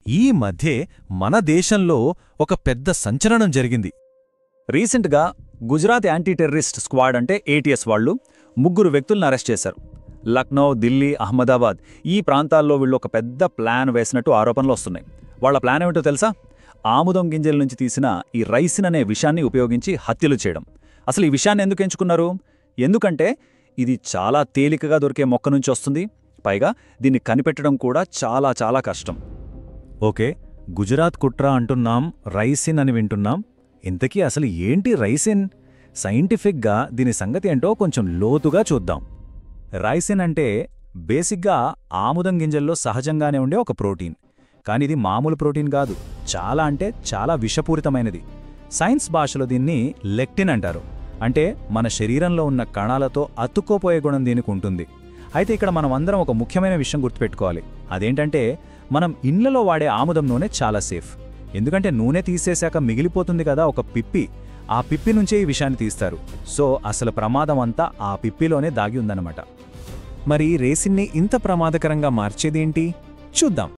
ఈ మధ్యే మన దేశంలో ఒక పెద్ద సంచలనం జరిగింది. రీసెంట్గా గుజరాత్ యాంటీ టెర్రరిస్ట్ స్క్వాడ్ అంటే ATS వాళ్ళు 3 వ్యక్తులను అరెస్ట్ చేశారు. లక్నో, ఢిల్లీ, అహ్మదాబాద్ ఈ ప్రాంతాల్లో వీళ్ళు ఒక పెద్ద ప్లాన్ వేసినట్టు ఆరోపణలు వస్తున్నాయి. వాళ్ళ ప్లాన్ ఏమిటో తెలుసా? ఆముదం గింజల నుంచి తీసిన ఈ రైసిన్ అనే విషాన్ని ఉపయోగించి హత్యలు చేయడం. అసలు ఈ విషయాన్ని ఎందుకు ఎంచుకున్నారు? ఎందుకంటే ఇది చాలా తేలికగా దొరికే మొక్క నుంచి వస్తుంది. పైగా దీన్ని కనిపెట్టడం కూడా చాలా చాలా కష్టం. ఓకే, గుజరాత్ కుట్ర అంటున్నాం, రైసిన్ అని వింటున్నాం. ఇంతకీ అసలు ఏంటి రైసిన్? సైంటిఫిక్గా దీని సంగతి ఏంటో కొంచెం లోతుగా చూద్దాం. రైసిన్ అంటే బేసిక్గా ఆముదం గింజల్లో సహజంగానే ఉండే ఒక ప్రోటీన్. కానిది మామూలు ప్రోటీన్ కాదు, చాలా అంటే చాలా విషపూరితమైనది. సైన్స్ భాషలో దీన్ని లెక్టిన్ అంటారు. అంటే మన శరీరంలో ఉన్న కణాలతో అతుక్కోపోయే గుణం దీనికి ఉంటుంది. అయితే ఇక్కడ మనమందరం ఒక ముఖ్యమైన విషయం గుర్తుపెట్టుకోవాలి. అదేంటంటే మనం ఇండ్లలో వాడే ఆముదం నూనె చాలా సేఫ్. ఎందుకంటే నూనె తీసేశాక మిగిలిపోతుంది కదా ఒక పిప్పి. ఆ పిప్పి నుంచే ఈ విషయాన్ని తీస్తారు. సో అసలు ప్రమాదం అంతా ఆ పిప్పిలోనే దాగి ఉందన్నమాట. మరి రేసిన్ని ఇంత ప్రమాదకరంగా మార్చేదేంటి చూద్దాం.